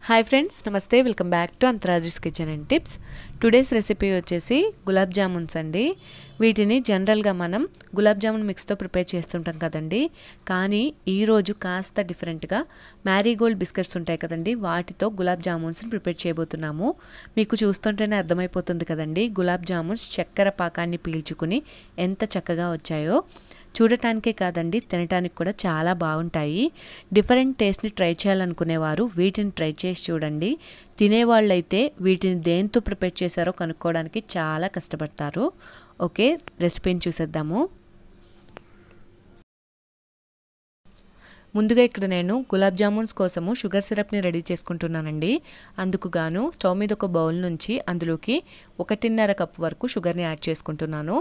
Hi friends, నమస్తే. Welcome back to అంతరాజుస్ kitchen and tips. Today's recipe వచ్చేసి గులాబ్ జామున్స్ అండి. వీటిని జనరల్గా మనం గులాబ్ జామున్ మిక్స్తో ప్రిపేర్ చేస్తుంటాం కదండి. కానీ ఈరోజు కాస్త డిఫరెంట్గా మ్యారీగోల్డ్ బిస్కెట్స్ ఉంటాయి కదండి, వాటితో గులాబ్ జామున్స్ని ప్రిపేర్ చేయబోతున్నాము. మీకు చూస్తుంటేనే అర్థమైపోతుంది కదండి, గులాబ్ జామున్స్ చక్కెర పాకాన్ని పీల్చుకుని ఎంత చక్కగా వచ్చాయో. చూడటానికే కాదండి, తినటానికి కూడా చాలా బాగుంటాయి. డిఫరెంట్ టేస్ట్ని ట్రై చేయాలనుకునేవారు వీటిని ట్రై చేసి చూడండి. తినేవాళ్ళైతే వీటిని దేంతో ప్రిపేర్ చేశారో కనుక్కోవడానికి చాలా కష్టపడతారు. ఓకే, రెసిపీని చూసేద్దాము. ముందుగా ఇక్కడ నేను గులాబ్ జామున్స్ కోసము షుగర్ సిరప్ని రెడీ చేసుకుంటున్నానండి. అందుకు గాను స్టవ్ మీద ఒక బౌల్ నుంచి అందులోకి 1.5 కప్ వరకు షుగర్ని యాడ్ చేసుకుంటున్నాను.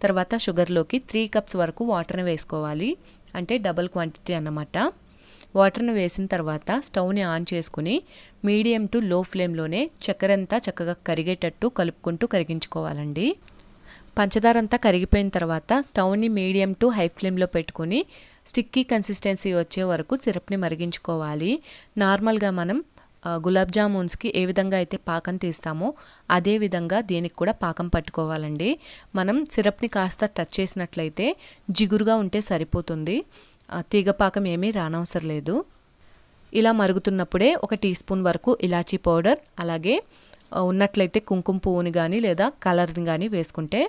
తర్వాత షుగర్లోకి 3 కప్స్ వరకు వాటర్ని వేసుకోవాలి, అంటే డబుల్ క్వాంటిటీ అన్నమాట. వాటర్ని వేసిన తర్వాత స్టవ్ని ఆన్ చేసుకుని మీడియం టు లో ఫ్లేమ్లోనే చక్కెర అంతా చక్కగా కరిగేటట్టు కలుపుకుంటూ కరిగించుకోవాలండి. పంచదార అంతా కరిగిపోయిన తర్వాత స్టవ్ని మీడియం టు హై ఫ్లేమ్లో పెట్టుకుని స్టిక్కీ కన్సిస్టెన్సీ వచ్చే వరకు సిరప్ని మరిగించుకోవాలి. నార్మల్గా మనం గులాబ్ జామున్స్కి ఏ విధంగా అయితే పాకం తీస్తామో అదే విధంగా దీనికి కూడా పాకం పట్టుకోవాలండి. మనం సిరప్ని కాస్త టచ్ చేసినట్లయితే జిగురుగా ఉంటే సరిపోతుంది, తీగ పాకం ఏమీ రానవసరం లేదు. ఇలా మరుగుతున్నప్పుడే 1 టీ స్పూన్ వరకు ఇలాచీ పౌడర్, అలాగే ఉన్నట్లయితే కుంకుమ పువ్వుని కానీ లేదా కలర్ని కానీ వేసుకుంటే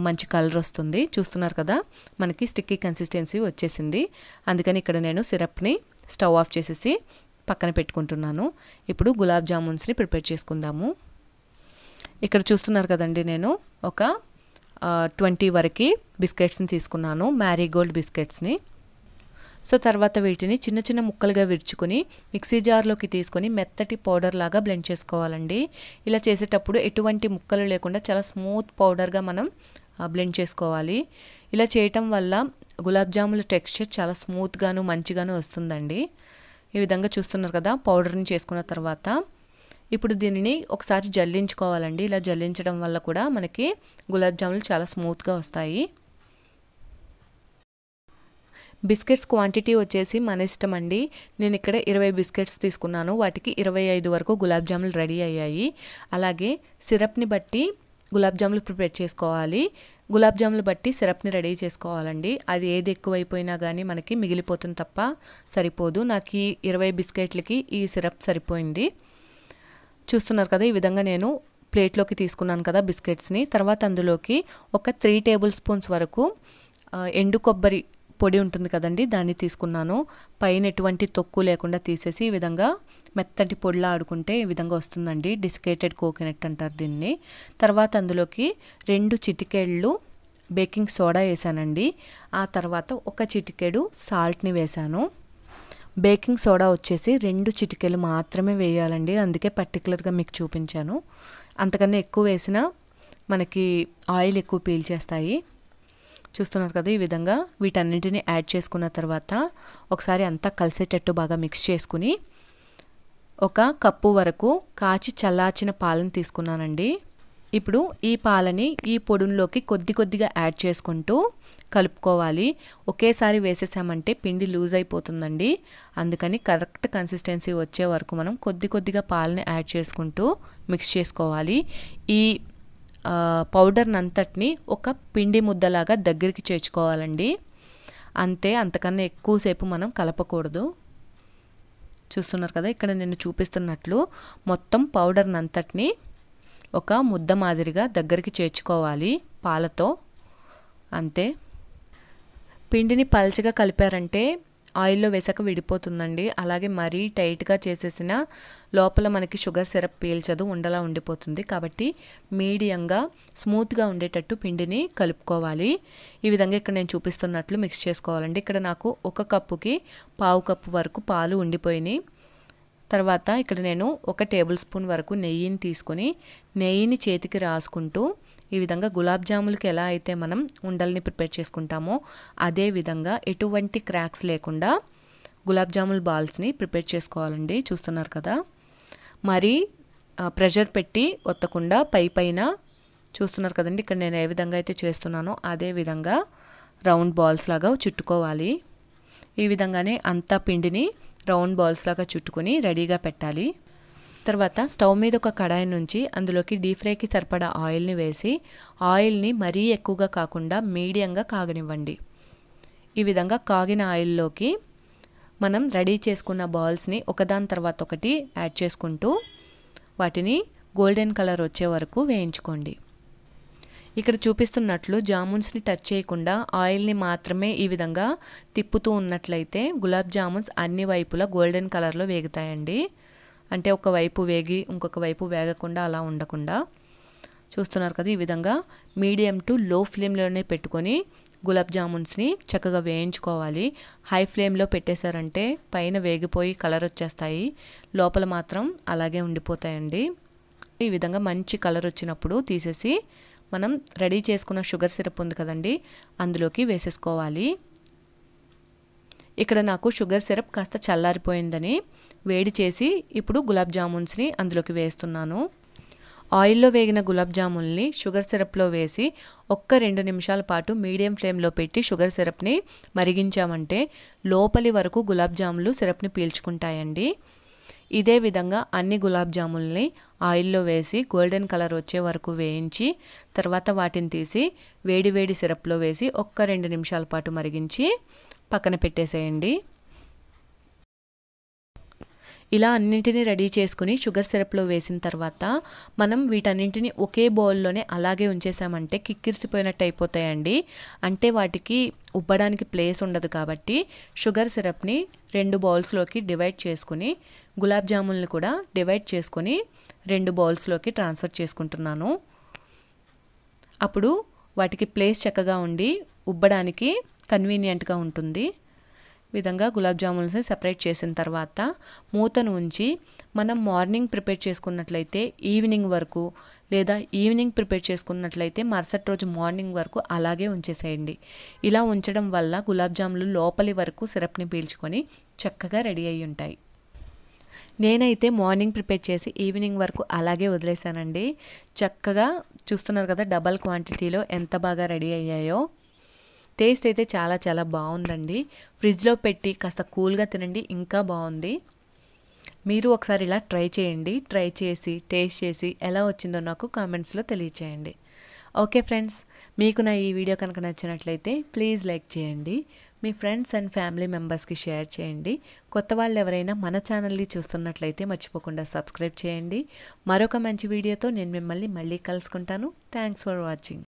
మంచి కలర్ వస్తుంది. చూస్తున్నారు కదా, మనకి స్టిక్కీ కన్సిస్టెన్సీ వచ్చేసింది. అందుకని ఇక్కడ నేను సిరప్ని స్టవ్ ఆఫ్ చేసేసి పక్కన పెట్టుకుంటున్నాను. ఇప్పుడు గులాబ్ జామున్స్ని ప్రిపేర్ చేసుకుందాము. ఇక్కడ చూస్తున్నారు కదండి, నేను ఒక 20 వరకు బిస్కెట్స్ని తీసుకున్నాను, మ్యారీగోల్డ్ బిస్కెట్స్ని. సో తర్వాత వీటిని చిన్న చిన్న ముక్కలుగా విరుచుకొని మిక్సీ జార్లోకి తీసుకొని మెత్తటి పౌడర్ లాగా బ్లెండ్ చేసుకోవాలండి. ఇలా చేసేటప్పుడు ఎటువంటి ముక్కలు లేకుండా చాలా స్మూత్ పౌడర్గా మనం బ్లెండ్ చేసుకోవాలి. ఇలా చేయటం వల్ల గులాబ్ జాముల టెక్స్చర్ చాలా స్మూత్గాను మంచిగాను వస్తుందండి. ఈ విధంగా చూస్తున్నారు కదా, పౌడర్ని చేసుకున్న తర్వాత ఇప్పుడు దీనిని ఒకసారి జల్లించుకోవాలండి. ఇలా జల్లించడం వల్ల కూడా మనకి గులాబ్ జాములు చాలా స్మూత్గా వస్తాయి. బిస్కెట్స్ క్వాంటిటీ వచ్చేసి మన ఇష్టం అండి. నేను ఇక్కడ 20 బిస్కెట్స్ తీసుకున్నాను, వాటికి 25 వరకు గులాబ్ జాములు రెడీ అయ్యాయి. అలాగే సిరప్ని బట్టి గులాబ్ జాములు ప్రిపేర్ చేసుకోవాలి, గులాబ్ జాములు బట్టి సిరప్ని రెడీ చేసుకోవాలండి. అది ఏది ఎక్కువైపోయినా కానీ మనకి మిగిలిపోతుంది తప్ప సరిపోదు. నాకు ఈ 20 బిస్కెట్లకి ఈ సిరప్ సరిపోయింది. చూస్తున్నారు కదా, ఈ విధంగా నేను ప్లేట్లోకి తీసుకున్నాను కదా బిస్కెట్స్ని. తర్వాత అందులోకి ఒక 3 టేబుల్ స్పూన్స్ వరకు ఎండు కొబ్బరి పొడి ఉంటుంది కదండి, దాన్ని తీసుకున్నాను. పైన ఎటువంటి తొక్కు లేకుండా తీసేసి ఈ విధంగా మెత్తటి పొడిలా ఆడుకుంటే ఈ విధంగా వస్తుందండి. డిస్కేటెడ్ కోకోనట్ అంటారు దీన్ని. తర్వాత అందులోకి 2 చిటికెళ్ళు బేకింగ్ సోడా వేసానండి. ఆ తర్వాత 1 చిటికెడు సాల్ట్ని వేసాను. బేకింగ్ సోడా వచ్చేసి 2 చిటికెలు మాత్రమే వేయాలండి, అందుకే పర్టికులర్గా మీకు చూపించాను. అంతకన్నా ఎక్కువ వేసినా మనకి ఆయిల్ ఎక్కువ పీల్చేస్తాయి. చూస్తున్నారు కదా, ఈ విధంగా వీటన్నింటినీ యాడ్ చేసుకున్న తర్వాత ఒకసారి అంతా కలిసేటట్టు బాగా మిక్స్ చేసుకుని 1 కప్పు వరకు కాచి చల్లార్చిన పాలను తీసుకున్నానండి. ఇప్పుడు ఈ పాలని ఈ పొడుల్లోకి కొద్దిగా యాడ్ చేసుకుంటూ కలుపుకోవాలి. ఒకేసారి వేసేసామంటే పిండి లూజ్ అయిపోతుందండి. అందుకని కరెక్ట్ కన్సిస్టెన్సీ వచ్చే వరకు మనం కొద్దిగా పాలని యాడ్ చేసుకుంటూ మిక్స్ చేసుకోవాలి. ఈ పౌడర్ని అంతటిని ఒక పిండి ముద్దలాగా దగ్గరికి చేర్చుకోవాలండి. అంతే, అంతకన్నా ఎక్కువసేపు మనం కలపకూడదు. చూస్తున్నారు కదా, ఇక్కడ నేను చూపిస్తున్నట్లు మొత్తం పౌడర్ని అంతటిని ఒక ముద్ద మాదిరిగా దగ్గరికి చేర్చుకోవాలి పాలతో. అంతే, పిండిని పల్చగా కలిపారంటే ఆయిల్లో వేసాక విడిపోతుందండి. అలాగే మరీ టైట్గా చేసేసిన లోపల మనకి షుగర్ సిరప్ పీల్చదు, ఉండలా ఉండిపోతుంది. కాబట్టి మీడియంగా స్మూత్గా ఉండేటట్టు పిండిని కలుపుకోవాలి. ఈ విధంగా ఇక్కడ నేను చూపిస్తున్నట్లు మిక్స్ చేసుకోవాలండి. ఇక్కడ నాకు 1 కప్పుకి 1/2 కప్పు వరకు పాలు ఉండిపోయినాయి. తర్వాత ఇక్కడ నేను 1 టేబుల్ స్పూన్ వరకు నెయ్యిని తీసుకొని నెయ్యిని చేతికి రాసుకుంటూ ఈ విధంగా గులాబ్ జాములకి ఎలా అయితే మనం ఉండల్ని ప్రిపేర్ చేసుకుంటామో అదే విధంగా ఎటువంటి క్రాక్స్ లేకుండా గులాబ్ జాముల బాల్స్ని ప్రిపేర్ చేసుకోవాలండి. చూస్తున్నారు కదా, మరి ప్రెషర్ పెట్టి ఒత్తకుండా పైన చూస్తున్నారు కదండి, ఇక్కడ నేను ఏ విధంగా అయితే చేస్తున్నానో అదే విధంగా రౌండ్ బాల్స్ లాగా చుట్టుకోవాలి. ఈ విధంగానే అంతా పిండిని రౌండ్ బాల్స్ లాగా చుట్టుకొని రెడీగా పెట్టాలి. తర్వాత స్టవ్ మీద ఒక కడాయి నుంచి అందులోకి డీప్ ఫ్రైకి సరిపడా ఆయిల్ని వేసి ఆయిల్ని మరీ ఎక్కువగా కాకుండా మీడియంగా కాగనివ్వండి. ఈ విధంగా కాగిన ఆయిల్లోకి మనం రెడీ చేసుకున్న బాల్స్ని ఒకదాని తర్వాత ఒకటి యాడ్ చేసుకుంటూ వాటిని గోల్డెన్ కలర్ వచ్చే వరకు వేయించుకోండి. ఇక్కడ చూపిస్తున్నట్లు జామున్స్ని టచ్ చేయకుండా ఆయిల్ని మాత్రమే ఈ విధంగా తిప్పుతూ ఉన్నట్లయితే గులాబ్ జామున్స్ అన్ని వైపులా గోల్డెన్ కలర్లో వేగుతాయండి. అంటే ఒకవైపు వేగి ఇంకొక వైపు వేగకుండా అలా ఉండకుండా. చూస్తున్నారు కదా, ఈ విధంగా మీడియం టు లో ఫ్లేమ్లోనే పెట్టుకొని గులాబ్ జామున్స్ని చక్కగా వేయించుకోవాలి. హై ఫ్లేమ్లో పెట్టేశారంటే పైన వేగిపోయి కలర్ వచ్చేస్తాయి, లోపల మాత్రం అలాగే ఉండిపోతాయండి. ఈ విధంగా మంచి కలర్ వచ్చినప్పుడు తీసేసి మనం రెడీ చేసుకున్న షుగర్ సిరప్ ఉంది కదండి, అందులోకి వేసేసుకోవాలి. ఇక్కడ నాకు షుగర్ సిరప్ కాస్త చల్లారిపోయిందని వేడి చేసి ఇప్పుడు గులాబ్ జామున్స్ని అందులోకి వేస్తున్నాను. ఆయిల్లో వేగిన గులాబ్ జామున్ని షుగర్ సిరప్లో వేసి 1-2 నిమిషాల పాటు మీడియం ఫ్లేమ్లో పెట్టి షుగర్ సిరప్ని మరిగించామంటే లోపలి వరకు గులాబ్ జాములు సిరప్ని పీల్చుకుంటాయండి. ఇదే విధంగా అన్ని గులాబ్ జాముల్ని ఆయిల్లో వేసి గోల్డెన్ కలర్ వచ్చే వరకు వేయించి తర్వాత వాటిని తీసి వేడి వేడి సిరప్లో వేసి 1-2 నిమిషాల పాటు మరిగించి పక్కన పెట్టేసేయండి. ఇలా అన్నింటినీ రెడీ చేసుకుని షుగర్ సిరప్లో వేసిన తర్వాత మనం వీటన్నింటినీ ఒకే బౌల్లోనే అలాగే ఉంచేసామంటే కిక్కిరిసిపోయినట్టు అయిపోతాయండి. అంటే వాటికి ఉబ్బడానికి ప్లేస్ ఉండదు. కాబట్టి షుగర్ సిరప్ని 2 బౌల్స్లోకి డివైడ్ చేసుకుని గులాబ్ జామున్లు కూడా డివైడ్ చేసుకొని 2 బౌల్స్లోకి ట్రాన్స్ఫర్ చేసుకుంటున్నాను. అప్పుడు వాటికి ప్లేస్ చక్కగా ఉండి ఉబ్బడానికి కన్వీనియంట్గా ఉంటుంది. విధంగా గులాబ్ జామున్స్ని సెపరేట్ చేసిన తర్వాత మూతను ఉంచి మనం మార్నింగ్ ప్రిపేర్ చేసుకున్నట్లయితే ఈవినింగ్ వరకు, లేదా ఈవినింగ్ ప్రిపేర్ చేసుకున్నట్లయితే మరుసటి రోజు మార్నింగ్ వరకు అలాగే ఉంచేసేయండి. ఇలా ఉంచడం వల్ల గులాబ్ జాములు లోపలి వరకు సిరప్ని పీల్చుకొని చక్కగా రెడీ అయి ఉంటాయి. నేనైతే మార్నింగ్ ప్రిపేర్ చేసి ఈవినింగ్ వరకు అలాగే వదిలేసానండి. చక్కగా చూస్తున్నారు కదా డబల్ క్వాంటిటీలో ఎంత బాగా రెడీ అయ్యాయో. టేస్ట్ అయితే చాలా చాలా బాగుందండి. ఫ్రిడ్జ్లో పెట్టి కాస్త కూల్గా తినండి, ఇంకా బాగుంది. మీరు ఒకసారి ఇలా ట్రై చేయండి. ట్రై చేసి టేస్ట్ చేసి ఎలా వచ్చిందో నాకు కామెంట్స్లో తెలియచేయండి. ఓకే ఫ్రెండ్స్, మీకు నా ఈ వీడియో కనుక నచ్చినట్లయితే ప్లీజ్ లైక్ చేయండి. మీ ఫ్రెండ్స్ అండ్ ఫ్యామిలీ మెంబర్స్కి షేర్ చేయండి. కొత్త వాళ్ళు ఎవరైనా మన ఛానల్ని చూస్తున్నట్లయితే మర్చిపోకుండా సబ్స్క్రైబ్ చేయండి. మరొక మంచి వీడియోతో నేను మిమ్మల్ని మళ్ళీ కలుసుకుంటాను. Thanks for watching.